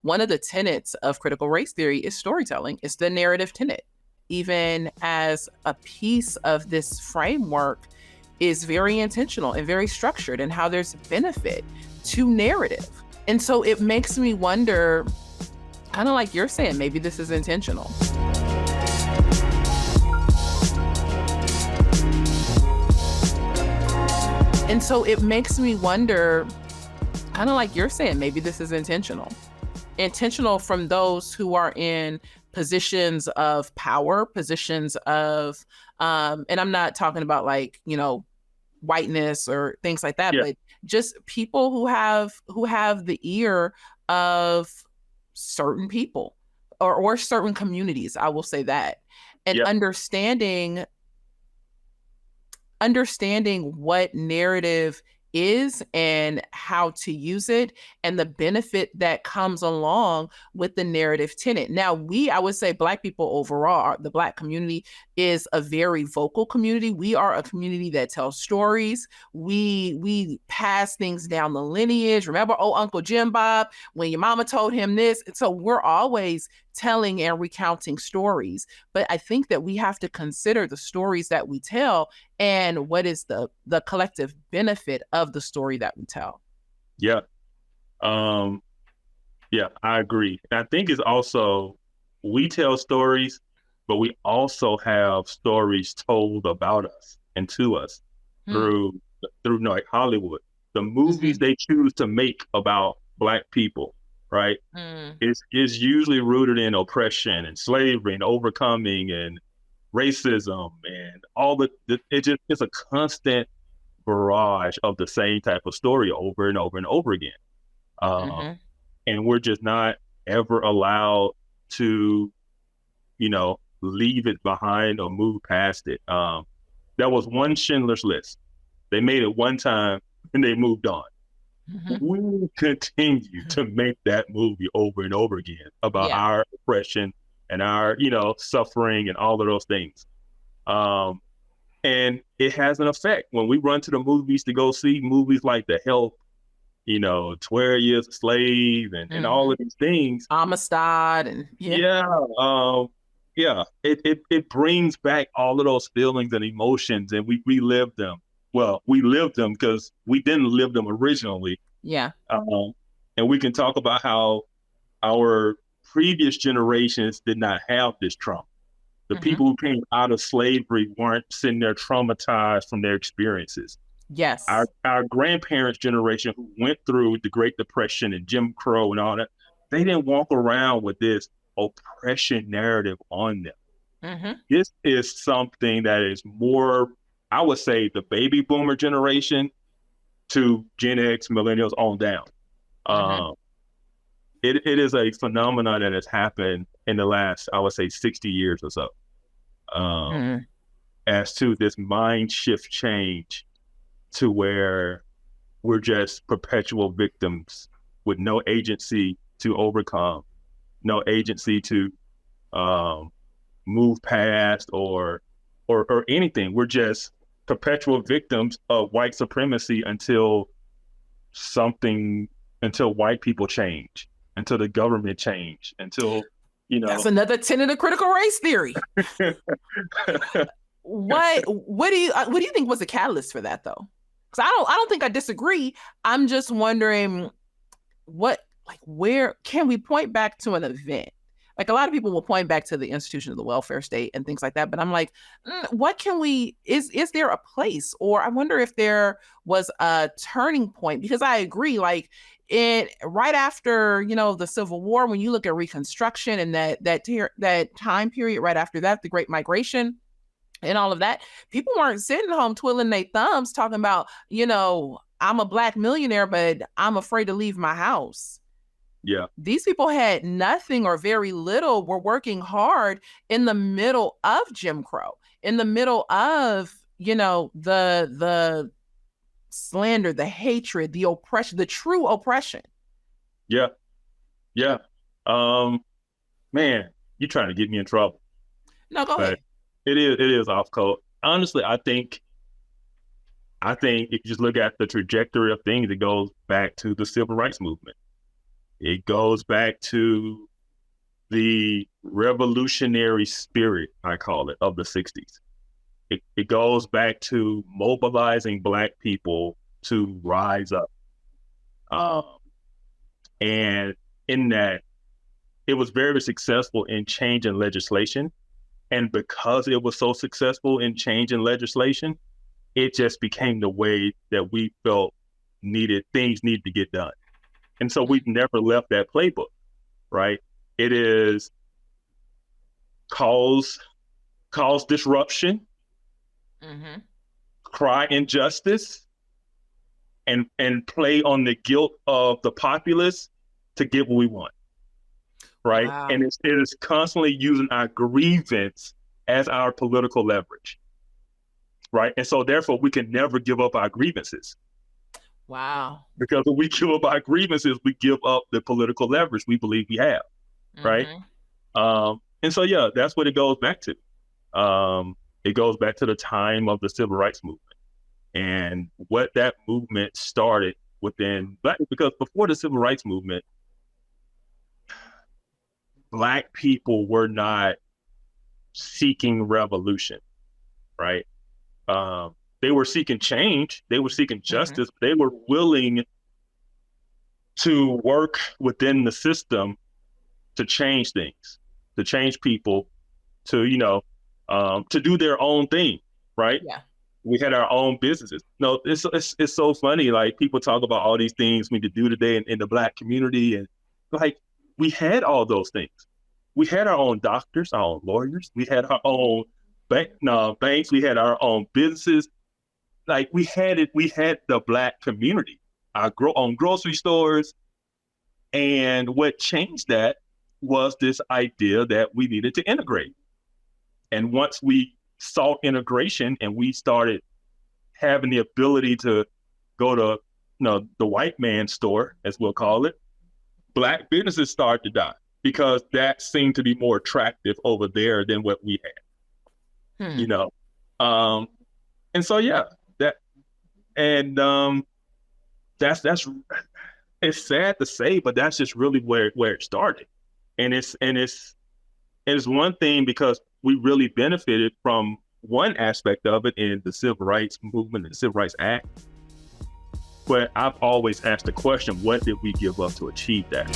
one of the tenets of critical race theory is storytelling. It's the narrative tenet. Even as a piece of this framework is very intentional and very structured, and how there's benefit to narrative. And so it makes me wonder, kind of like you're saying, maybe this is intentional. And so it makes me wonder, kind of like you're saying, maybe this is intentional. Intentional from those who are in positions of power, positions of, and I'm not talking about like, whiteness or things like that, but just people who have the ear of certain people or certain communities, I will say that. And understanding what narrative is and how to use it and the benefit that comes along with the narrative tenet. Now, I would say Black people overall, the Black community is a very vocal community. We are a community that tells stories. We pass things down the lineage. Remember, Uncle Jim Bob, when your mama told him this? So we're always telling and recounting stories. But I think that we have to consider the stories that we tell and what is the collective benefit of the story that we tell. Yeah. Yeah, I agree. And I think it's also, we tell stories, but we also have stories told about us and to us through like Hollywood. The movies they choose to make about Black people, right? Is usually rooted in oppression and slavery and overcoming and racism and all it's a constant barrage of the same type of story over and over and over again. And we're just not ever allowed to, leave it behind or move past it. That was one Schindler's List. They made it one time and they moved on. We continue to make that movie over and over again about our oppression and our, suffering and all of those things. And it has an effect when we run to the movies to go see movies like The Help, 12 Years a Slave and all of these things. Amistad and it brings back all of those feelings and emotions, and we relive them. Well, we lived them because we didn't live them originally. Yeah. And we can talk about how our previous generations did not have this trauma. The people who came out of slavery weren't sitting there traumatized from their experiences. Yes. Our grandparents' generation who went through the Great Depression and Jim Crow and all that, they didn't walk around with this oppression narrative on them. This is something that is more, I would say, the baby boomer generation to Gen X, millennials on down. It is a phenomenon that has happened in the last, I would say, 60 years or so. As to this mind shift change to where we're just perpetual victims with no agency to overcome, no agency to move past or anything. We're just perpetual victims of white supremacy until white people change, until the government change, until, That's another tenet of critical race theory. What do you think was the catalyst for that, though? Because I don't think I disagree. I'm just wondering where can we point back to an event? Like, a lot of people will point back to the institution of the welfare state and things like that. But I'm like, what can is there a place? Or I wonder if there was a turning point, because I agree, like, right after, the Civil War, when you look at Reconstruction and that time period right after that, the Great Migration and all of that, people weren't sitting home twiddling their thumbs talking about, I'm a Black millionaire, but I'm afraid to leave my house. Yeah. These people had nothing or very little, were working hard in the middle of Jim Crow, in the middle of, the slander, the hatred, the oppression, the true oppression. Yeah. Yeah. Man, you're trying to get me in trouble. No, go ahead. It is off code. Honestly, I think if you just look at the trajectory of things, it goes back to the civil rights movement. It goes back to the revolutionary spirit, I call it, of the 60s. It goes back to mobilizing Black people to rise up. And in that, it was very successful in changing legislation. And because it was so successful in changing legislation, it just became the way that we felt things needed to get done. And so we've never left that playbook, right? It is cause disruption, cry injustice, and play on the guilt of the populace to get what we want, right? Wow. And it is constantly using our grievance as our political leverage, right? And so therefore we can never give up our grievances. Wow. Because if we give up our grievances, we give up the political leverage we believe we have, right? And so, yeah, that's what it goes back to. It goes back to the time of the civil rights movement and what that movement started within Black, because before the civil rights movement, Black people were not seeking revolution, right? They were seeking change. They were seeking justice. They were willing to work within the system to change things, to change people, to, to do their own thing, right? Yeah. We had our own businesses. No, it's so funny. Like, people talk about all these things we need to do today in the Black community. And like, we had all those things. We had our own doctors, our own lawyers. We had our own banks. We had our own businesses. Like, we had the Black community, our own grocery stores. And what changed that was this idea that we needed to integrate. And once we sought integration and we started having the ability to go to the white man's store, as we'll call it, Black businesses started to die because that seemed to be more attractive over there than what we had. And so, yeah, that's it's sad to say, but that's just really where it started. And it's one thing because we really benefited from one aspect of it in the Civil Rights Movement and the Civil Rights Act. But I've always asked the question, what did we give up to achieve that?